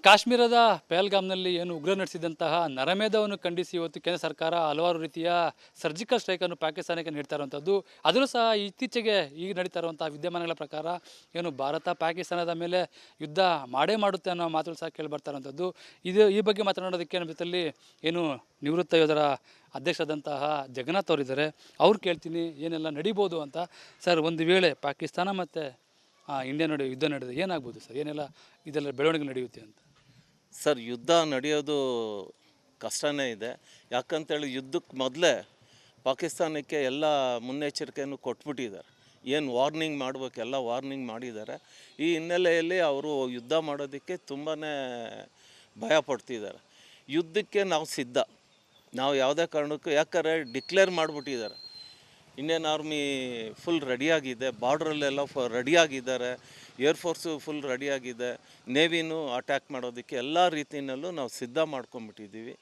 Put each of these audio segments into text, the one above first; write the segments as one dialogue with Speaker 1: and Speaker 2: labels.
Speaker 1: ಕಾಶ್ಮೀರದ ಪಹಲ್ಗಾಮ್ನಲ್ಲಿ ಏನು ಉಗ್ರ ನಡೆಸಿದಂತಹ ನರಮೇಧವನ್ನು ಖಂಡಿಸಿ ಇವತ್ತು ಕೇಂದ್ರ ಸರ್ಕಾರ ಹಲವಾರು ರೀತಿಯ ಸರ್ಜಿಕಲ್ ಸ್ಟ್ರೈಕನ್ನು ಪಾಕಿಸ್ತಾನಕ್ಕೆ ನೀಡ್ತಾ ಇರುವಂಥದ್ದು. ಅದನ್ನು ಸಹ ಇತ್ತೀಚೆಗೆ ಈಗ ನಡೀತಾ ಇರುವಂತಹ ವಿದ್ಯಮಾನಗಳ ಪ್ರಕಾರ ಏನು ಭಾರತ ಪಾಕಿಸ್ತಾನದ ಮೇಲೆ ಯುದ್ಧ ಮಾಡೇ ಮಾಡುತ್ತೆ ಅನ್ನೋ ಮಾತುಗಳು ಸಹ ಕೇಳಿ ಬರ್ತಾ ಇರುವಂಥದ್ದು. ಈ ಬಗ್ಗೆ ಮಾತನಾಡೋದಕ್ಕೆ ನಮ್ಮ ಜೊತೆಯಲ್ಲಿ ಏನು ನಿವೃತ್ತ ಯೋಧರ ಅಧ್ಯಕ್ಷರಾದಂತಹ ಜಗನ್ನಾಥ್ ಅವರಿದ್ದಾರೆ. ಅವ್ರು ಕೇಳ್ತೀನಿ ಏನೆಲ್ಲ ನಡಿಬೋದು ಅಂತ. ಸರ್, ಒಂದು ವೇಳೆ ಪಾಕಿಸ್ತಾನ ಮತ್ತು ಇಂಡಿಯಾ ನಡುವೆ ಯುದ್ಧ ನಡೆದು ಏನಾಗ್ಬೋದು ಸರ್? ಏನೆಲ್ಲ ಇದೆಲ್ಲ ಬೆಳವಣಿಗೆ ನಡೆಯುತ್ತೆ ಅಂತ?
Speaker 2: ಸರ್, ಯುದ್ಧ ನಡೆಯೋದು ಕಷ್ಟನೇ ಇದೆ. ಯಾಕಂತೇಳಿ ಯುದ್ಧಕ್ಕೆ ಮೊದಲೇ ಪಾಕಿಸ್ತಾನಕ್ಕೆ ಎಲ್ಲ ಮುನ್ನೆಚ್ಚರಿಕೆಯನ್ನು ಕೊಟ್ಬಿಟ್ಟಿದ್ದಾರೆ. ಏನು ವಾರ್ನಿಂಗ್ ಮಾಡಬೇಕು ಎಲ್ಲ ವಾರ್ನಿಂಗ್ ಮಾಡಿದ್ದಾರೆ. ಈ ಹಿನ್ನೆಲೆಯಲ್ಲಿ ಅವರು ಯುದ್ಧ ಮಾಡೋದಕ್ಕೆ ತುಂಬಾ ಭಯ ಪಡ್ತಿದ್ದಾರೆ. ಯುದ್ಧಕ್ಕೆ ನಾವು ಸಿದ್ಧ, ನಾವು ಯಾವುದೇ ಕಾರಣಕ್ಕೂ, ಯಾಕಂದರೆ ಡಿಕ್ಲೇರ್ ಮಾಡಿಬಿಟ್ಟಿದ್ದಾರೆ. ಇಂಡಿಯನ್ ಆರ್ಮಿ ಫುಲ್ ರೆಡಿಯಾಗಿದೆ, ಬಾರ್ಡ್ರಲ್ಲೆಲ್ಲ ರೆಡಿಯಾಗಿದ್ದಾರೆ, ಏರ್ಫೋರ್ಸು ಫುಲ್ ರೆಡಿಯಾಗಿದೆ, ನೇವಿನೂ ಅಟ್ಯಾಕ್ ಮಾಡೋದಕ್ಕೆ ಎಲ್ಲ ರೀತಿಯಲ್ಲೂ ನಾವು ಸಿದ್ಧ ಮಾಡ್ಕೊಂಬಿಟ್ಟಿದ್ದೀವಿ.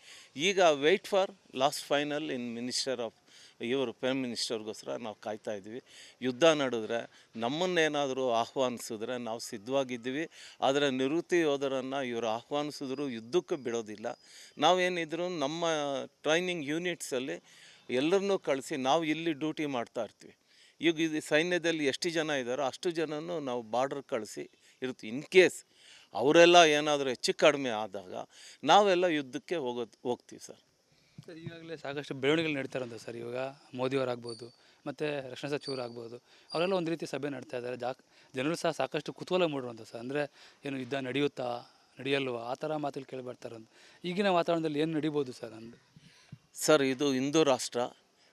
Speaker 2: ಈಗ wait for last final in minister of prime ಮಿನಿಸ್ಟರ್ಗೋಸ್ಕರ ನಾವು ಕಾಯ್ತಾ ಇದ್ದೀವಿ. ಯುದ್ಧ ನಡೆದ್ರೆ ನಮ್ಮನ್ನೇನಾದರೂ ಆಹ್ವಾನಿಸಿದ್ರೆ ನಾವು ಸಿದ್ಧವಾಗಿದ್ದೀವಿ. ಆದರೆ ನಿವೃತ್ತಿ ಯೋಧರನ್ನು ಇವರು ಆಹ್ವಾನಿಸಿದ್ರು ಯುದ್ಧಕ್ಕೆ ಬಿಡೋದಿಲ್ಲ. ನಾವೇನಿದ್ರು ನಮ್ಮ ಟ್ರೈನಿಂಗ್ ಯೂನಿಟ್ಸಲ್ಲಿ ಎಲ್ಲರನ್ನೂ ಕಳಿಸಿ ನಾವು ಇಲ್ಲಿ ಡ್ಯೂಟಿ ಮಾಡ್ತಾ ಇರ್ತೀವಿ. ಈಗ ಇದು ಸೈನ್ಯದಲ್ಲಿ ಎಷ್ಟು ಜನ ಇದ್ದಾರೋ ಅಷ್ಟು ಜನನೂ ನಾವು ಬಾರ್ಡ್ರ್ ಕಳಿಸಿ ಇರ್ತೀವಿ. ಇನ್ ಕೇಸ್ ಅವರೆಲ್ಲ ಏನಾದರೂ ಹೆಚ್ಚು ಕಡಿಮೆ ಆದಾಗ ನಾವೆಲ್ಲ ಯುದ್ಧಕ್ಕೆ ಹೋಗ್ತೀವಿ ಸರ್.
Speaker 1: ಸರ್, ಈಗಾಗಲೇ ಸಾಕಷ್ಟು ಬೆಳವಣಿಗೆಗಳು ನಡೀತಾ ಇರೋದು ಸರ್. ಇವಾಗ ಮೋದಿಯವರಾಗ್ಬೋದು ಮತ್ತು ರಕ್ಷಣಾ ಸಚಿವರಾಗ್ಬೋದು, ಅವರೆಲ್ಲ ಒಂದು ರೀತಿ ಸಭೆ ನಡ್ತಾ ಇದ್ದಾರೆ. ಜನರು ಸಹ ಸಾಕಷ್ಟು ಕುತೂಹಲ ಮೂಡುವಂಥ ಸರ್. ಅಂದರೆ ಏನು ಯುದ್ಧ ನಡೆಯುತ್ತಾ ನಡೆಯಲ್ವಾ ಆ ಥರ ಮಾತುಗಳು ಕೇಳಿ ಬರ್ತಾ ಇರೋದು. ಈಗಿನ ವಾತಾವರಣದಲ್ಲಿ ಏನು ನಡಿಬೋದು ಸರ್ ಅಂದು?
Speaker 2: ಸರ್, ಇದು ಹಿಂದೂ ರಾಷ್ಟ್ರ.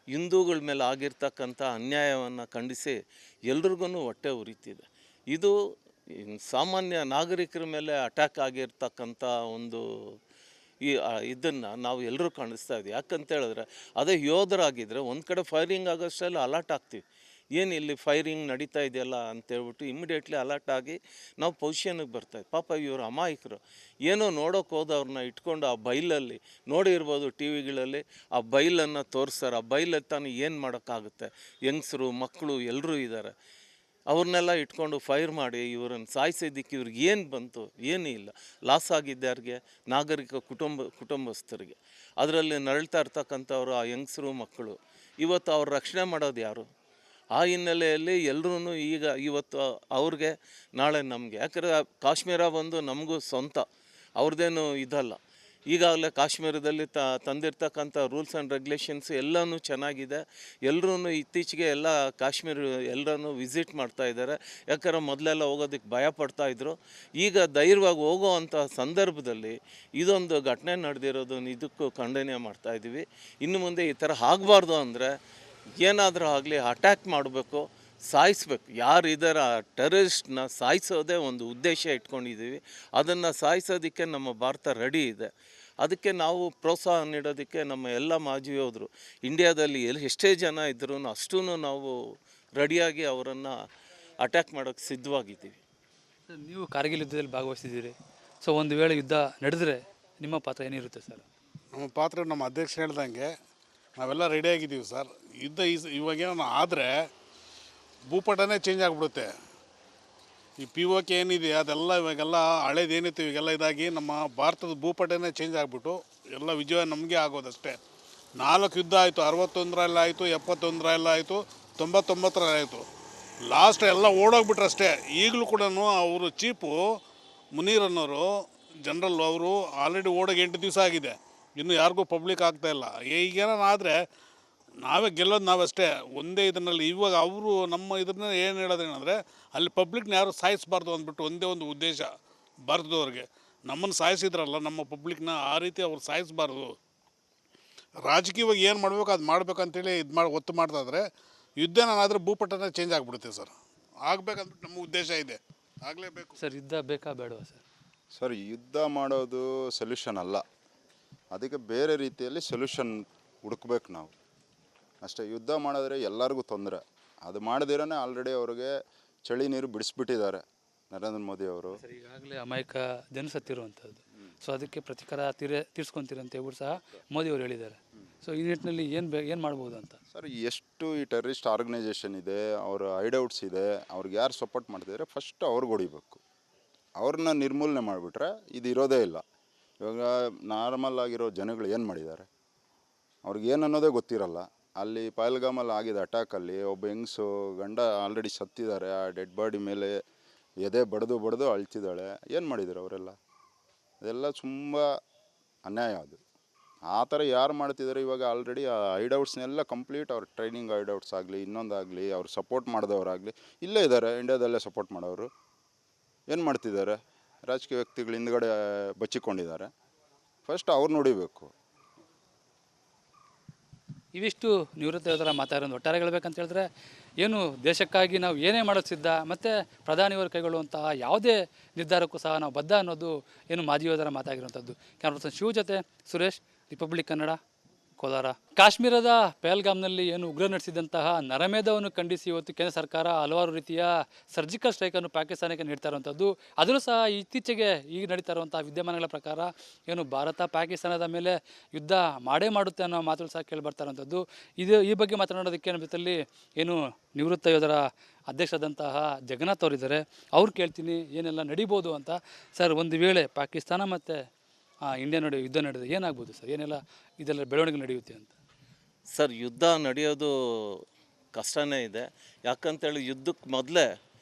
Speaker 2: ಹಿಂದೂಗಳ ಮೇಲೆ ಆಗಿರ್ತಕ್ಕಂಥ ಅನ್ಯಾಯವನ್ನು ಖಂಡಿಸಿ ಎಲ್ರಿಗೂ ಹೊಟ್ಟೆ ಉರಿತಿದೆ. ಇದು ಸಾಮಾನ್ಯ ನಾಗರಿಕರ ಮೇಲೆ ಅಟ್ಯಾಕ್ ಆಗಿರ್ತಕ್ಕಂಥ ಒಂದು ಇದನ್ನು ನಾವು ಎಲ್ಲರೂ ಕಾಣಿಸ್ತಾ ಇದ್ದೀವಿ. ಯಾಕಂತೇಳಿದ್ರೆ ಅದೇ ಯೋಧರಾಗಿದ್ದರೆ ಒಂದು ಕಡೆ ಫೈರಿಂಗ್ ಆಗೋಷ್ಟರಲ್ಲಿ ಅಲರ್ಟ್ ಆಗ್ತೀವಿ. ಏನು ಇಲ್ಲಿ ಫೈರಿಂಗ್ ನಡೀತಾ ಇದೆಯಲ್ಲ ಅಂತೇಳ್ಬಿಟ್ಟು ಇಮಿಡಿಯೇಟ್ಲಿ ಅಲರ್ಟ್ ಆಗಿ ನಾವು ಪೊಸಿಷನ್ಗೆ ಬರ್ತಾಯಿದ್ವಿ. ಪಾಪ ಇವರು ಅಮಾಯಕರು ಏನೋ ನೋಡೋಕೆ ಹೋದವ್ರನ್ನ ಇಟ್ಕೊಂಡು ಆ ಬೈಲಲ್ಲಿ ನೋಡಿರ್ಬೋದು ಟಿ ವಿಗಳಲ್ಲಿ, ಆ ಬೈಲನ್ನು ತೋರಿಸ್ತಾರೆ. ಆ ಬೈಲಲ್ಲಿ ತಾನು ಏನು ಮಾಡೋಕ್ಕಾಗುತ್ತೆ? ಯಂಗ್ಸರು ಮಕ್ಕಳು ಎಲ್ಲರೂ ಇದ್ದಾರೆ. ಅವ್ರನ್ನೆಲ್ಲ ಇಟ್ಕೊಂಡು ಫೈರ್ ಮಾಡಿ ಇವರನ್ನು ಸಾಯಿಸೋದಕ್ಕೆ ಇವ್ರಿಗೆ ಏನು ಬಂತು? ಏನೂ ಇಲ್ಲ. ಲಾಸ್ ಆಗಿದ್ದಾರಿಗೆ ನಾಗರಿಕ ಕುಟುಂಬಸ್ಥರಿಗೆ, ಅದರಲ್ಲಿ ನರಳ್ತಾ ಇರ್ತಕ್ಕಂಥವ್ರು ಆ ಯಂಗ್ಸರು ಮಕ್ಕಳು. ಇವತ್ತು ಅವ್ರ ರಕ್ಷಣೆ ಮಾಡೋದು ಯಾರು? ಆ ಹಿನ್ನೆಲೆಯಲ್ಲಿ ಎಲ್ಲರೂ ಇವತ್ತು ಅವ್ರಿಗೆ ನಾಳೆ ನಮಗೆ, ಯಾಕಂದರೆ ಕಾಶ್ಮೀರ ಬಂದು ನಮಗೂ ಸ್ವಂತ, ಅವ್ರದ್ದೇನು ಇದಲ್ಲ. ಈಗಾಗಲೇ ಕಾಶ್ಮೀರದಲ್ಲಿ ತಂದಿರ್ತಕ್ಕಂಥ ರೂಲ್ಸ್ ಆ್ಯಂಡ್ ರೆಗ್ಯುಲೇಷನ್ಸ್ ಎಲ್ಲನೂ ಚೆನ್ನಾಗಿದೆ. ಎಲ್ಲರೂ ಇತ್ತೀಚೆಗೆ ಎಲ್ಲ ಕಾಶ್ಮೀರ ಎಲ್ಲರೂ ವಿಸಿಟ್ ಮಾಡ್ತಾಯಿದ್ದಾರೆ. ಯಾಕಂದರೆ ಮೊದಲೆಲ್ಲ ಹೋಗೋದಕ್ಕೆ ಭಯ ಪಡ್ತಾಯಿದ್ರು. ಈಗ ಧೈರ್ಯವಾಗಿ ಹೋಗೋ ಅಂಥ ಸಂದರ್ಭದಲ್ಲಿ ಇದೊಂದು ಘಟನೆ ನಡೆದಿರೋದು ಇದಕ್ಕೂ ಖಂಡನೆ ಮಾಡ್ತಾಯಿದ್ದೀವಿ. ಇನ್ನು ಮುಂದೆ ಈ ಥರ ಆಗಬಾರ್ದು. ಅಂದರೆ ಏನಾದರೂ ಆಗಲಿ ಅಟ್ಯಾಕ್ ಮಾಡಬೇಕು, ಸಾಯಿಸ್ಬೇಕು. ಯಾರು ಇದರ ಟೆರರಿಸ್ಟ್ನ ಸಾಯಿಸೋದೇ ಒಂದು ಉದ್ದೇಶ ಇಟ್ಕೊಂಡಿದ್ದೀವಿ. ಅದನ್ನು ಸಾಯಿಸೋದಕ್ಕೆ ನಮ್ಮ ಭಾರತ ರೆಡಿ ಇದೆ. ಅದಕ್ಕೆ ನಾವು ಪ್ರೋತ್ಸಾಹ ನೀಡೋದಕ್ಕೆ ನಮ್ಮ ಎಲ್ಲ ಮಾಜಿ ಯೋಧರು ಇಂಡಿಯಾದಲ್ಲಿ ಎಷ್ಟೇ ಜನ ಇದ್ರೂ ಅಷ್ಟೂ ನಾವು ರೆಡಿಯಾಗಿ ಅವರನ್ನು ಅಟ್ಯಾಕ್ ಮಾಡೋಕ್ಕೆ ಸಿದ್ಧವಾಗಿದ್ದೀವಿ.
Speaker 1: ಸರ್, ನೀವು ಕಾರ್ಗಿಲ್ ಯುದ್ಧದಲ್ಲಿ ಭಾಗವಹಿಸಿದ್ದೀರಿ. ಸೊ ಒಂದು ವೇಳೆ ಯುದ್ಧ ನಡೆದರೆ ನಿಮ್ಮ ಪಾತ್ರ ಏನಿರುತ್ತೆ ಸರ್?
Speaker 3: ನಮ್ಮ ಪಾತ್ರ ನಮ್ಮ ಅಧ್ಯಕ್ಷ ಹೇಳ್ದಂಗೆ ನಾವೆಲ್ಲ ರೆಡಿಯಾಗಿದ್ದೀವಿ ಸರ್. ಯುದ್ಧ ಇವಾಗೇನೋ ಆದರೆ ಭೂಪಟನೇ ಚೇಂಜ್ ಆಗಿಬಿಡುತ್ತೆ. ಈ POK ಏನಿದೆ ಅದೆಲ್ಲ ಇವಾಗೆಲ್ಲ ಹಳೇದೇನಿತ್ತು ಇವಾಗೆಲ್ಲ ಇದಾಗಿ ನಮ್ಮ ಭಾರತದ ಭೂಪಟನೇ ಚೇಂಜ್ ಆಗಿಬಿಟ್ಟು ಎಲ್ಲ ವಿಜಯ ನಮಗೆ ಆಗೋದಷ್ಟೇ. 4 ಯುದ್ಧ ಆಯಿತು. 61ರಲ್ಲಿ ಆಯಿತು, 71ರಲ್ಲಿ ಆಯಿತು, 99ರಲ್ಲಿ ಆಯಿತು. ಲಾಸ್ಟ್ ಎಲ್ಲ ಓಡೋಗ್ಬಿಟ್ರಷ್ಟೇ. ಈಗಲೂ ಕೂಡ ಅವರು ಚೀಫು ಮುನೀರ್ ಅನ್ನೋರು ಜನರಲ್, ಅವರು ಆಲ್ರೆಡಿ ಓಡೋಗಿ 8 ದಿವಸ ಆಗಿದೆ. ಇನ್ನೂ ಯಾರಿಗೂ ಪಬ್ಲಿಕ್ ಆಗ್ತಾಯಿಲ್ಲ. ಈಗೇನಾದ್ರೆ ನಾವೇ ಗೆಲ್ಲೋದು ನಾವಷ್ಟೇ ಒಂದೇ ಇದನ್ನಲ್ಲಿ. ಇವಾಗ ಅವರು ನಮ್ಮ ಇದನ್ನ ಏನು ಹೇಳೋದೇನೆಂದರೆ ಅಲ್ಲಿ ಪಬ್ಲಿಕ್ನ ಯಾರು ಸಾಯಿಸಬಾರ್ದು ಅಂದ್ಬಿಟ್ಟು ಒಂದೇ ಒಂದು ಉದ್ದೇಶ ಭಾರತದವ್ರಿಗೆ. ನಮ್ಮನ್ನು ಸಾಯಿಸಿದ್ರಲ್ಲ ನಮ್ಮ ಪಬ್ಲಿಕ್ನ, ಆ ರೀತಿ ಅವ್ರು ಸಾಯಿಸಬಾರ್ದು. ರಾಜಕೀಯವಾಗಿ ಏನು ಮಾಡಬೇಕು ಅದು ಮಾಡಬೇಕಂತೇಳಿ ಒತ್ತು ಮಾಡ್ತಾಯಿದ್ರೆ ಯುದ್ಧನಾದರೆ ಭೂಪಟನೇ ಚೇಂಜ್ ಆಗಿಬಿಡುತ್ತೆ ಸರ್. ಆಗಬೇಕಂದ್ಬಿಟ್ಟು ನಮ್ಮ ಉದ್ದೇಶ ಇದೆ, ಆಗಲೇಬೇಕು
Speaker 1: ಸರ್. ಯುದ್ಧ ಬೇಕಾ ಬೇಡವಾ ಸರ್?
Speaker 4: ಸರ್, ಯುದ್ಧ ಮಾಡೋದು ಸೊಲ್ಯೂಷನ್ ಅಲ್ಲ. ಅದಕ್ಕೆ ಬೇರೆ ರೀತಿಯಲ್ಲಿ ಸೊಲ್ಯೂಷನ್ ಹುಡುಕ್ಬೇಕು ನಾವು ಅಷ್ಟೇ. ಯುದ್ಧ ಮಾಡಿದ್ರೆ ಎಲ್ಲರಿಗೂ ತೊಂದರೆ. ಅದು ಮಾಡದಿರೇ ಆಲ್ರೆಡಿ ಅವ್ರಿಗೆ ಚಳಿ ನೀರು ಬಿಡಿಸ್ಬಿಟ್ಟಿದ್ದಾರೆ ನರೇಂದ್ರ ಮೋದಿ ಅವರು.
Speaker 1: ಸರ್, ಈಗಾಗಲೇ ಅಮಾಯಕ ಜನ ಸತ್ತಿರುವಂಥದ್ದು. ಸೊ ಅದಕ್ಕೆ ಪ್ರತಿಕಾರ ತೀರ್ಸ್ಕೊತೀರಿ ಅಂತ ಹೇಳ್ಬಿಟ್ಟು ಸಹ ಮೋದಿ ಅವರು ಹೇಳಿದ್ದಾರೆ. ಸೊ ಈ ನಿಟ್ಟಿನಲ್ಲಿ ಏನು ಮಾಡ್ಬೋದು ಅಂತ?
Speaker 4: ಸರ್, ಎಷ್ಟು ಈ ಟೆರರಿಸ್ಟ್ ಆರ್ಗನೈಸೇಷನ್ ಇದೆ, ಅವರ ಹೈಡೌಟ್ಸ್ ಇದೆ, ಅವ್ರಿಗೆ ಯಾರು ಸಪೋರ್ಟ್ ಮಾಡ್ತಿದ್ದಾರೆ ಫಸ್ಟ್ ಅವ್ರಿಗೆ ಹೊಡಿಬೇಕು. ಅವ್ರನ್ನ ನಿರ್ಮೂಲನೆ ಮಾಡಿಬಿಟ್ರೆ ಇದು ಇರೋದೇ ಇಲ್ಲ. ಇವಾಗ ನಾರ್ಮಲ್ ಆಗಿರೋ ಜನಗಳು ಏನು ಮಾಡಿದ್ದಾರೆ, ಅವ್ರಿಗೇನು ಅನ್ನೋದೇ ಗೊತ್ತಿರಲ್ಲ. ಅಲ್ಲಿ ಪಹಲ್ಗಾಮಲ್ಲಿ ಆಗಿದ್ದ ಅಟ್ಯಾಕಲ್ಲಿ ಒಬ್ಬ ಹೆಂಗಸು ಗಂಡ ಆಲ್ರೆಡಿ ಸತ್ತಿದ್ದಾರೆ, ಆ ಡೆಡ್ ಬಾಡಿ ಮೇಲೆ ಎದೆ ಬಡಿದು ಅಳ್ತಿದ್ದಾಳೆ. ಏನು ಮಾಡಿದ್ದಾರೆ ಅವರೆಲ್ಲ? ಅದೆಲ್ಲ ತುಂಬ ಅನ್ಯಾಯ. ಅದು ಆ ಥರ ಯಾರು ಮಾಡ್ತಿದ್ದಾರೆ ಇವಾಗ? ಆಲ್ರೆಡಿ ಆ ಹೈಡೌಟ್ಸ್ನೆಲ್ಲ ಕಂಪ್ಲೀಟ್ ಅವ್ರ ಟ್ರೈನಿಂಗ್ ಹೈಡೌಟ್ಸ್ ಆಗಲಿ ಇನ್ನೊಂದಾಗಲಿ ಅವ್ರು ಸಪೋರ್ಟ್ ಮಾಡಿದವರಾಗಲಿ ಇಲ್ಲೇ ಇದ್ದಾರೆ, ಇಂಡ್ಯಾದಲ್ಲೇ ಸಪೋರ್ಟ್ ಮಾಡೋರು. ಏನು ಮಾಡ್ತಿದ್ದಾರೆ? ರಾಜಕೀಯ ವ್ಯಕ್ತಿಗಳು ಹಿಂದ್ಗಡೆ ಬಚ್ಚಿಕೊಂಡಿದ್ದಾರೆ. ಫಸ್ಟ್ ಅವ್ರು ನೋಡಿಬೇಕು.
Speaker 1: ಇವಿಷ್ಟು ನಿವೃತ್ತ ಯೋಧರ ಮಾತಾಡೋದು. ಒಟ್ಟಾರೆ ಹೇಳ್ಬೇಕಂತ ಹೇಳಿದ್ರೆ ಏನು ದೇಶಕ್ಕಾಗಿ ನಾವು ಏನೇ ಮಾಡೋದು ಸಿದ್ಧ, ಮತ್ತು ಪ್ರಧಾನಿಯವರು ಕೈಗೊಳ್ಳುವಂತಹ ಯಾವುದೇ ನಿರ್ಧಾರಕ್ಕೂ ಸಹ ನಾವು ಬದ್ಧ ಅನ್ನೋದು ಏನು ಮಾಜಿ ಯೋಧರ ಮಾತಾಗಿರುವಂಥದ್ದು. ಕ್ಯಾಮ್ರಾ ಪರ್ಸನ್ ಶಿವ ಜೊತೆ ಸುರೇಶ್, ರಿಪಬ್ಲಿಕ್ ಕನ್ನಡ, ಕೋಲಾರ. ಕಾಶ್ಮೀರದ ಪಹಲ್ಗಾಮ್ನಲ್ಲಿ ಏನು ಉಗ್ರ ನಡೆಸಿದಂತಹ ನರಮೇಧವನ್ನು ಖಂಡಿಸಿ ಇವತ್ತು ಕೇಂದ್ರ ಸರ್ಕಾರ ಹಲವಾರು ರೀತಿಯ ಸರ್ಜಿಕಲ್ ಸ್ಟ್ರೈಕನ್ನು ಪಾಕಿಸ್ತಾನಕ್ಕೆ ನೀಡ್ತಾ ಇರುವಂಥದ್ದು. ಅದನ್ನು ಸಹ ಇತ್ತೀಚೆಗೆ ಈಗ ನಡೀತಾ ಇರುವಂಥ ವಿದ್ಯಮಾನಗಳ ಪ್ರಕಾರ ಏನು ಭಾರತ ಪಾಕಿಸ್ತಾನದ ಮೇಲೆ ಯುದ್ಧ ಮಾಡುತ್ತೆ ಅನ್ನೋ ಮಾತುಗಳು ಸಹ ಕೇಳಿ ಬರ್ತಾ ಇರುವಂಥದ್ದು. ಈ ಬಗ್ಗೆ ಮಾತನಾಡೋದಕ್ಕೆ ನಮ್ಮ ಜೊತೆಯಲ್ಲಿ ಏನು ನಿವೃತ್ತ ಯೋಧರ ಅಧ್ಯಕ್ಷರಾದಂತಹ ಜಗನ್ನಾಥ್ ಅವರಿದ್ದಾರೆ. ಅವ್ರು ಕೇಳ್ತೀನಿ ಏನೆಲ್ಲ ನಡಿಬೋದು ಅಂತ. ಸರ್, ಒಂದು ವೇಳೆ ಪಾಕಿಸ್ತಾನ ಮತ್ತು ಇಂಡಿಯಾ ನಡುವೆ ಯುದ್ಧ ನಡೆದು ಏನಾಗ್ಬೋದು ಸರ್? ಏನೆಲ್ಲ ಇದೆಲ್ಲ ಬೆಳವಣಿಗೆ ನಡೆಯುತ್ತೆ ಅಂತ?
Speaker 2: ಸರ್, ಯುದ್ಧ ನಡೆಯೋದು ಕಷ್ಟನೇ ಇದೆ. ಯಾಕಂತೇಳಿ ಯುದ್ಧಕ್ಕೆ ಮೊದಲೇ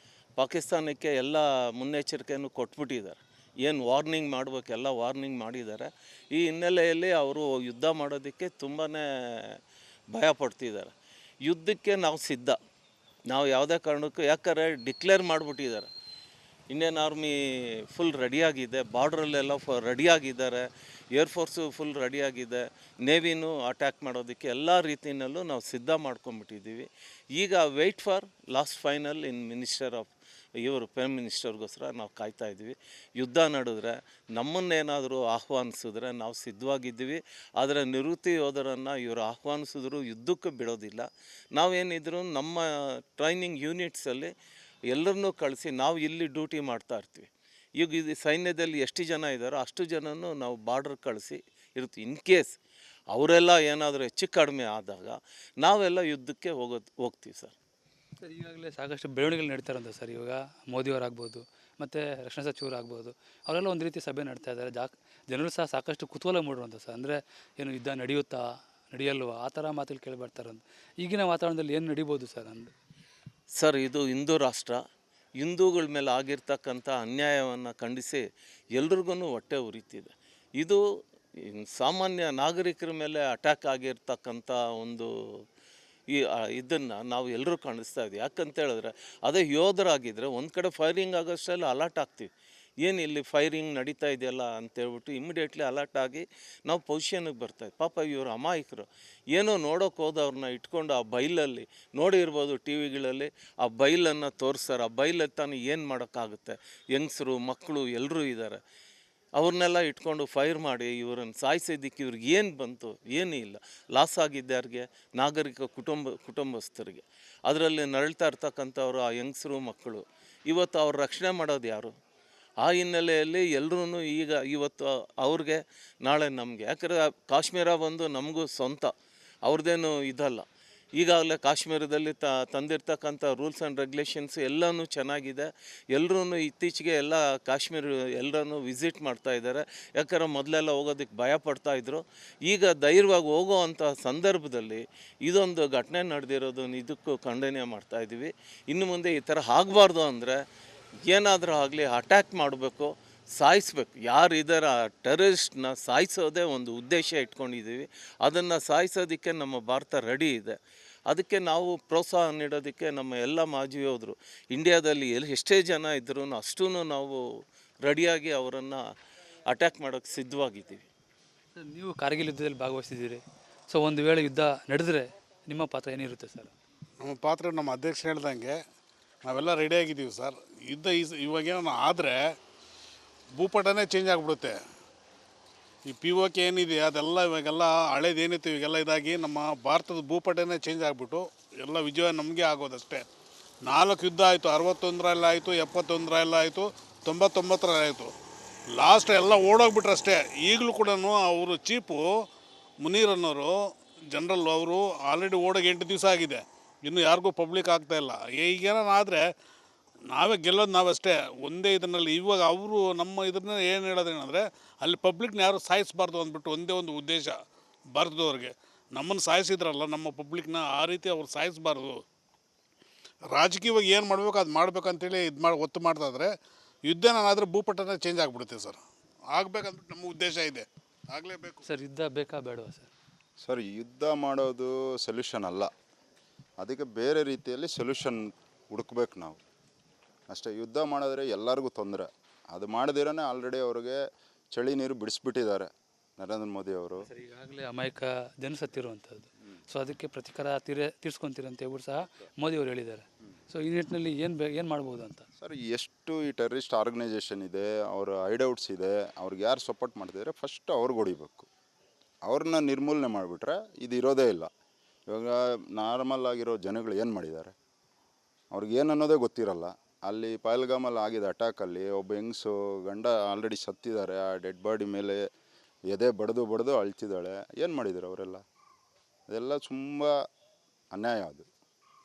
Speaker 2: ಪಾಕಿಸ್ತಾನಕ್ಕೆ ಎಲ್ಲ ಮುನ್ನೆಚ್ಚರಿಕೆಯನ್ನು ಕೊಟ್ಬಿಟ್ಟಿದ್ದಾರೆ. ಏನು ವಾರ್ನಿಂಗ್ ಮಾಡಬೇಕೆಲ್ಲ ವಾರ್ನಿಂಗ್ ಮಾಡಿದ್ದಾರೆ. ಈ ಹಿನ್ನೆಲೆಯಲ್ಲಿ ಅವರು ಯುದ್ಧ ಮಾಡೋದಕ್ಕೆ ತುಂಬಾ ಭಯ ಪಡ್ತಿದ್ದಾರೆ. ಯುದ್ಧಕ್ಕೆ ನಾವು ಸಿದ್ಧ, ನಾವು ಯಾವುದೇ ಕಾರಣಕ್ಕೂ, ಯಾಕಂದರೆ ಡಿಕ್ಲೇರ್ ಮಾಡಿಬಿಟ್ಟಿದ್ದಾರೆ. ಇಂಡಿಯನ್ ಆರ್ಮಿ ಫುಲ್ ರೆಡಿಯಾಗಿದೆ, ಬಾರ್ಡ್ರಲ್ಲೆಲ್ಲ ರೆಡಿಯಾಗಿದ್ದಾರೆ, ಏರ್ಫೋರ್ಸು ಫುಲ್ ರೆಡಿಯಾಗಿದೆ, ನೇವಿನೂ ಅಟ್ಯಾಕ್ ಮಾಡೋದಕ್ಕೆ ಎಲ್ಲ ರೀತಿಯಲ್ಲೂ ನಾವು ಸಿದ್ಧ ಮಾಡ್ಕೊಂಬಿಟ್ಟಿದ್ದೀವಿ. ಈಗ wait for last final in minister of prime ಮಿನಿಸ್ಟರ್ಗೋಸ್ಕರ ನಾವು ಕಾಯ್ತಾ ಇದ್ದೀವಿ. ಯುದ್ಧ ನಡೆದ್ರೆ ನಮ್ಮನ್ನೇನಾದರೂ ಆಹ್ವಾನಿಸಿದ್ರೆ ನಾವು ಸಿದ್ಧವಾಗಿದ್ದೀವಿ. ಆದರೆ ನಿವೃತ್ತಿ ಯೋಧರನ್ನು ಇವರು ಆಹ್ವಾನಿಸಿದ್ರು ಯುದ್ಧಕ್ಕೆ ಬಿಡೋದಿಲ್ಲ. ನಾವೇನಿದ್ರು ನಮ್ಮ ಟ್ರೈನಿಂಗ್ ಯೂನಿಟ್ಸಲ್ಲಿ ಎಲ್ಲರನ್ನೂ ಕಳಿಸಿ ನಾವು ಇಲ್ಲಿ ಡ್ಯೂಟಿ ಮಾಡ್ತಾ ಇರ್ತೀವಿ. ಈಗ ಇದು ಸೈನ್ಯದಲ್ಲಿ ಎಷ್ಟು ಜನ ಇದ್ದಾರೋ ಅಷ್ಟು ಜನನೂ ನಾವು ಬಾರ್ಡ್ರ್ ಕಳಿಸಿ ಇರ್ತೀವಿ. ಇನ್ ಕೇಸ್ ಅವರೆಲ್ಲ ಏನಾದರೂ ಹೆಚ್ಚು ಕಡಿಮೆ ಆದಾಗ ನಾವೆಲ್ಲ ಯುದ್ಧಕ್ಕೆ ಹೋಗ್ತೀವಿ ಸರ್.
Speaker 1: ಸರ್, ಈಗಾಗಲೇ ಸಾಕಷ್ಟು ಬೆಳವಣಿಗೆಗಳು ನಡೀತಾ ಇರೋದು ಸರ್. ಇವಾಗ ಮೋದಿಯವರಾಗ್ಬೋದು ಮತ್ತು ರಕ್ಷಣಾ ಸಚಿವರಾಗ್ಬೋದು, ಅವರೆಲ್ಲ ಒಂದು ರೀತಿ ಸಭೆ ನಡ್ತಾ ಇದ್ದಾರೆ. ಜನರು ಸಹ ಸಾಕಷ್ಟು ಕುತೂಹಲ ಮೂಡುವಂಥ ಸರ್. ಅಂದರೆ ಏನು ಯುದ್ಧ ನಡೆಯುತ್ತಾ ನಡೆಯಲ್ವಾ ಆ ಥರ ಮಾತುಗಳು ಕೇಳಿ ಬರ್ತಾರಂತ. ಈಗಿನ ವಾತಾವರಣದಲ್ಲಿ ಏನು ನಡಿಬೋದು ಸರ್ ಅಂದು?
Speaker 2: ಸರ್, ಇದು ಹಿಂದೂ ರಾಷ್ಟ್ರ. ಹಿಂದೂಗಳ ಮೇಲೆ ಆಗಿರ್ತಕ್ಕಂಥ ಅನ್ಯಾಯವನ್ನು ಖಂಡಿಸಿ ಎಲ್ರಿಗೂ ಹೊಟ್ಟೆ ಉರಿತಿದೆ. ಇದು ಸಾಮಾನ್ಯ ನಾಗರಿಕರ ಮೇಲೆ ಅಟ್ಯಾಕ್ ಆಗಿರ್ತಕ್ಕಂಥ ಒಂದು ಇದನ್ನು ನಾವು ಎಲ್ಲರೂ ಕಾಣಿಸ್ತಾ ಇದ್ದೀವಿ. ಯಾಕಂತೇಳಿದ್ರೆ ಅದೇ ಯೋಧರಾಗಿದ್ದರೆ ಒಂದು ಕಡೆ ಫೈರಿಂಗ್ ಆಗೋಷ್ಟೆಲ್ಲ ಅಲರ್ಟ್ ಆಗ್ತೀವಿ. ಏನು ಇಲ್ಲಿ ಫೈರಿಂಗ್ ನಡೀತಾ ಇದೆಯಲ್ಲ ಅಂತೇಳ್ಬಿಟ್ಟು ಇಮಿಡಿಯೇಟ್ಲಿ ಅಲರ್ಟ್ ಆಗಿ ನಾವು ಪೊಸಿಷನ್ಗೆ ಬರ್ತಾಯಿದ್ವಿ. ಪಾಪ ಇವರು ಅಮಾಯಕರು ಏನೋ ನೋಡೋಕೆ ಹೋದವ್ರನ್ನ ಇಟ್ಕೊಂಡು ಆ ಬೈಲಲ್ಲಿ ನೋಡಿರ್ಬೋದು ಟಿ ವಿಗಳಲ್ಲಿ, ಆ ಬೈಲನ್ನು ತೋರಿಸ್ತಾರೆ. ಆ ಬೈಲಲ್ಲಿ ತಾನು ಏನು ಮಾಡೋಕ್ಕಾಗುತ್ತೆ? ಹೆಂಗಸರು ಮಕ್ಕಳು ಎಲ್ಲರೂ ಇದ್ದಾರೆ. ಅವ್ರನ್ನೆಲ್ಲ ಇಟ್ಕೊಂಡು ಫೈರ್ ಮಾಡಿ ಇವರನ್ನು ಸಾಯಿಸೋದಕ್ಕೆ ಇವ್ರಿಗೆ ಏನು ಬಂತು? ಏನೂ ಇಲ್ಲ. ಲಾಸ್ ಆಗಿದ್ದಾರಿಗೆ ನಾಗರಿಕ ಕುಟುಂಬಸ್ಥರಿಗೆ, ಅದರಲ್ಲಿ ನರಳ್ತಾ ಇರ್ತಕ್ಕಂಥವ್ರು ಆ ಹೆಂಗಸರು ಮಕ್ಕಳು. ಇವತ್ತು ಅವ್ರ ರಕ್ಷಣೆ ಮಾಡೋದು ಯಾರು? ಆ ಹಿನ್ನೆಲೆಯಲ್ಲಿ ಎಲ್ಲರೂ ಇವತ್ತು ಅವ್ರಿಗೆ ನಾಳೆ ನಮಗೆ, ಯಾಕಂದರೆ ಕಾಶ್ಮೀರ ಬಂದು ನಮಗೂ ಸ್ವಂತ, ಅವ್ರದ್ದೇನು ಇದಲ್ಲ. ಈಗಾಗಲೇ ಕಾಶ್ಮೀರದಲ್ಲಿ ತಂದಿರ್ತಕ್ಕಂಥ ರೂಲ್ಸ್ ಆ್ಯಂಡ್ ರೆಗ್ಯುಲೇಷನ್ಸ್ ಎಲ್ಲನೂ ಚೆನ್ನಾಗಿದೆ. ಎಲ್ಲರೂ ಇತ್ತೀಚೆಗೆ ಎಲ್ಲ ಕಾಶ್ಮೀರ ಎಲ್ಲರೂ ವಿಸಿಟ್ ಮಾಡ್ತಾ ಇದ್ದಾರೆ. ಯಾಕಂದರೆ ಮೊದಲೆಲ್ಲ ಹೋಗೋದಕ್ಕೆ ಭಯ ಪಡ್ತಾಯಿದ್ರು. ಈಗ ಧೈರ್ಯವಾಗಿ ಹೋಗೋ ಅಂಥ ಸಂದರ್ಭದಲ್ಲಿ ಇದೊಂದು ಘಟನೆ ನಡೆದಿರೋದು ಇದಕ್ಕೂ ಖಂಡನೆ ಮಾಡ್ತಾಯಿದ್ದೀವಿ. ಇನ್ನು ಮುಂದೆ ಈ ಥರ ಆಗಬಾರ್ದು ಅಂದರೆ ಏನಾದರೂ ಆಗಲಿ ಅಟ್ಯಾಕ್ ಮಾಡಬೇಕು, ಸಾಯಿಸ್ಬೇಕು. ಯಾರು ಇದರ ಟೆರರಿಸ್ಟ್ನ ಸಾಯಿಸೋದೇ ಒಂದು ಉದ್ದೇಶ ಇಟ್ಕೊಂಡಿದ್ದೀವಿ. ಅದನ್ನು ಸಾಯಿಸೋದಕ್ಕೆ ನಮ್ಮ ಭಾರತ ರೆಡಿ ಇದೆ. ಅದಕ್ಕೆ ನಾವು ಪ್ರೋತ್ಸಾಹ ನೀಡೋದಕ್ಕೆ ನಮ್ಮ ಎಲ್ಲ ಮಾಜಿ ಯೋಧರು ಇಂಡಿಯಾದಲ್ಲಿ ಎಷ್ಟೇ ಜನ ಇದ್ರೂ ಅಷ್ಟೂ ನಾವು ರೆಡಿಯಾಗಿ ಅವರನ್ನು ಅಟ್ಯಾಕ್ ಮಾಡೋಕ್ಕೆ ಸಿದ್ಧವಾಗಿದ್ದೀವಿ.
Speaker 1: ಸರ್, ನೀವು ಕಾರ್ಗಿಲ್ ಯುದ್ಧದಲ್ಲಿ ಭಾಗವಹಿಸಿದ್ದೀರಿ. ಸೊ ಒಂದು ವೇಳೆ ಯುದ್ಧ ನಡೆದರೆ ನಿಮ್ಮ ಪಾತ್ರ ಏನಿರುತ್ತೆ ಸರ್?
Speaker 3: ನಮ್ಮ ಪಾತ್ರ ನಮ್ಮ ಅಧ್ಯಕ್ಷ ಹೇಳ್ದಂಗೆ ನಾವೆಲ್ಲ ರೆಡಿಯಾಗಿದ್ದೀವಿ ಸರ್. ಯುದ್ಧ ಇವಾಗೇನೋ ಆದರೆ ಭೂಪಟನೇ ಚೇಂಜ್ ಆಗಿಬಿಡುತ್ತೆ. ಈ POK ಏನಿದೆ ಅದೆಲ್ಲ ಇವಾಗೆಲ್ಲ ಹಳೇದೇನಿತ್ತು ಇವಾಗೆಲ್ಲ ಇದಾಗಿ ನಮ್ಮ ಭಾರತದ ಭೂಪಟನೇ ಚೇಂಜ್ ಆಗಿಬಿಟ್ಟು ಎಲ್ಲ ವಿಜಯ ನಮಗೆ ಆಗೋದಷ್ಟೇ. 4 ಯುದ್ಧ ಆಯಿತು, 61ರಲ್ಲಿ ಆಯಿತು, 71ರಲ್ಲಿ ಆಯಿತು, 99ರಲ್ಲಿ ಆಯಿತು. ಲಾಸ್ಟ್ ಎಲ್ಲ ಓಡೋಗ್ಬಿಟ್ರೆ ಅಷ್ಟೇ. ಈಗಲೂ ಕೂಡ ಅವರು ಚೀಫು ಮುನೀರ್ ಅನ್ನೋರು ಜನರಲ್, ಅವರು ಆಲ್ರೆಡಿ ಓಡೋಗಿ 8 ದಿವಸ ಆಗಿದೆ. ಇನ್ನೂ ಯಾರಿಗೂ ಪಬ್ಲಿಕ್ ಆಗ್ತಾಯಿಲ್ಲ. ಈಗೇನಾದ್ರೆ ನಾವೇ ಗೆಲ್ಲೋದು ನಾವಷ್ಟೇ ಒಂದೇ ಇದರಲ್ಲಿ. ಇವಾಗ ಅವರು ನಮ್ಮ ಇದನ್ನ ಏನು ಹೇಳೋದೇನೆಂದರೆ, ಅಲ್ಲಿ ಪಬ್ಲಿಕ್ನ ಯಾರು ಸಾಯಿಸಬಾರ್ದು ಅಂದ್ಬಿಟ್ಟು ಒಂದೇ ಒಂದು ಉದ್ದೇಶ ಭಾರತದವ್ರಿಗೆ. ನಮ್ಮನ್ನು ಸಾಯಿಸಿದ್ರಲ್ಲ ನಮ್ಮ ಪಬ್ಲಿಕ್ನ, ಆ ರೀತಿ ಅವ್ರು ಸಾಯಿಸಬಾರ್ದು. ರಾಜಕೀಯವಾಗಿ ಏನು ಮಾಡಬೇಕು ಅದು ಮಾಡಬೇಕಂತೇಳಿ ಒತ್ತು ಮಾಡ್ತಾಯಿದ್ರೆ ಯುದ್ಧನಾದರೆ ಭೂಪಟನೇ ಚೇಂಜ್ ಆಗಿಬಿಡುತ್ತೆ ಸರ್. ಆಗಬೇಕಂದ್ಬಿಟ್ಟು ನಮ್ಮ ಉದ್ದೇಶ ಇದೆ, ಆಗಲೇಬೇಕು
Speaker 1: ಸರ್. ಯುದ್ಧ ಬೇಕಾ ಬೇಡವಾ ಸರ್?
Speaker 4: ಸರ್, ಯುದ್ಧ ಮಾಡೋದು ಸೊಲ್ಯೂಷನ್ ಅಲ್ಲ. ಅದಕ್ಕೆ ಬೇರೆ ರೀತಿಯಲ್ಲಿ ಸೊಲ್ಯೂಷನ್ ಹುಡುಕ್ಬೇಕು ನಾವು ಅಷ್ಟೇ. ಯುದ್ಧ ಮಾಡಿದ್ರೆ ಎಲ್ಲರಿಗೂ ತೊಂದರೆ. ಅದು ಮಾಡದಿರೇ ಆಲ್ರೆಡಿ ಅವ್ರಿಗೆ ಚಳಿ ನೀರು ಬಿಡಿಸ್ಬಿಟ್ಟಿದ್ದಾರೆ ನರೇಂದ್ರ ಮೋದಿ ಅವರು.
Speaker 1: ಸರ್, ಈಗಾಗಲೇ ಅಮಾಯಕ ಜನ ಸತ್ತಿರುವಂಥದ್ದು. ಸೊ ಅದಕ್ಕೆ ಪ್ರತಿಕಾರ ತೀರ್ಸ್ಕೊತೀರಂತ ಹೇಳ್ಬಿಟ್ಟು ಸಹ ಮೋದಿ ಅವರು ಹೇಳಿದ್ದಾರೆ. ಸೊ ಈ ನಿಟ್ಟಿನಲ್ಲಿ ಏನು ಮಾಡ್ಬೋದು ಅಂತ
Speaker 4: ಸರ್, ಎಷ್ಟು ಈ ಟೆರರಿಸ್ಟ್ ಆರ್ಗನೈಸೇಷನ್ ಇದೆ, ಅವ್ರ ಐಡೌಟ್ಸ್ ಇದೆ, ಅವ್ರಿಗೆ ಯಾರು ಸಪೋರ್ಟ್ ಮಾಡ್ತಿದ್ದಾರೆ ಫಸ್ಟ್ ಅವ್ರಿಗೆ ಹೊಡಿಬೇಕು. ಅವ್ರನ್ನ ನಿರ್ಮೂಲನೆ ಮಾಡಿಬಿಟ್ರೆ ಇದು ಇರೋದೇ ಇಲ್ಲ. ಇವಾಗ ನಾರ್ಮಲ್ ಆಗಿರೋ ಜನಗಳು ಏನು ಮಾಡಿದ್ದಾರೆ, ಅವ್ರಿಗೇನು ಅನ್ನೋದೇ ಗೊತ್ತಿರಲ್ಲ. ಅಲ್ಲಿ ಪಹಲ್ಗಾಮಲ್ಲಿ ಆಗಿದ್ದ ಅಟ್ಯಾಕಲ್ಲಿ ಒಬ್ಬ ಹೆಂಗಸು ಗಂಡ ಆಲ್ರೆಡಿ ಸತ್ತಿದ್ದಾರೆ. ಆ ಡೆಡ್ ಬಾಡಿ ಮೇಲೆ ಎದೆ ಬಡ್ದು ಅಳ್ತಿದ್ದಾಳೆ. ಏನು ಮಾಡಿದ್ದಾರೆ ಅವರೆಲ್ಲ? ಅದೆಲ್ಲ ತುಂಬ ಅನ್ಯಾಯ. ಅದು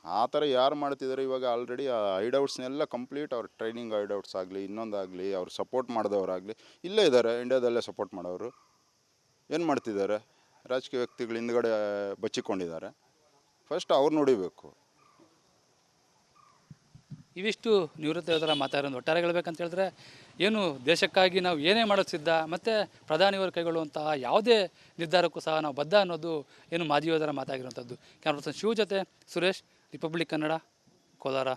Speaker 4: ಆ ಥರ ಯಾರು ಮಾಡ್ತಿದ್ದಾರೆ ಇವಾಗ? ಆಲ್ರೆಡಿ ಆ ಐಡೌಟ್ಸ್ನೆಲ್ಲ ಕಂಪ್ಲೀಟ್ ಅವ್ರ ಟ್ರೈನಿಂಗ್ ಐಡೌಟ್ಸ್ ಆಗಲಿ ಇನ್ನೊಂದಾಗಲಿ ಅವ್ರು ಸಪೋರ್ಟ್ ಮಾಡಿದವರಾಗಲಿ ಇಲ್ಲೇ ಇದ್ದಾರೆ, ಇಂಡ್ಯಾದಲ್ಲೇ ಸಪೋರ್ಟ್ ಮಾಡೋರು. ಏನು ಮಾಡ್ತಿದ್ದಾರೆ? ರಾಜಕೀಯ ವ್ಯಕ್ತಿಗಳು ಹಿಂದ್ಗಡೆ ಬಚ್ಚಿಕೊಂಡಿದ್ದಾರೆ. ಫಸ್ಟ್ ಅವ್ರು ನೋಡಿಬೇಕು.
Speaker 1: ಇವಿಷ್ಟು ನಿವೃತ್ತ ಯೋಧರ ಮಾತಾಡೋದು. ಒಟ್ಟಾರೆ ಹೇಳ್ಬೇಕಂತ ಹೇಳಿದ್ರೆ ಏನು ದೇಶಕ್ಕಾಗಿ ನಾವು ಏನೇ ಮಾಡೋದು ಸಿದ್ಧ, ಮತ್ತು ಪ್ರಧಾನಿಯವರು ಕೈಗೊಳ್ಳುವಂತಹ ಯಾವುದೇ ನಿರ್ಧಾರಕ್ಕೂ ಸಹ ನಾವು ಬದ್ಧ ಅನ್ನೋದು ಏನು ಮಾಜಿ ಯೋಧರ ಮಾತಾಗಿರುವಂಥದ್ದು. ಕ್ಯಾಮ್ರಾ ಪರ್ಸನ್ ಶಿವ ಜೊತೆ ಸುರೇಶ್, ರಿಪಬ್ಲಿಕ್ ಕನ್ನಡ, ಕೋಲಾರ.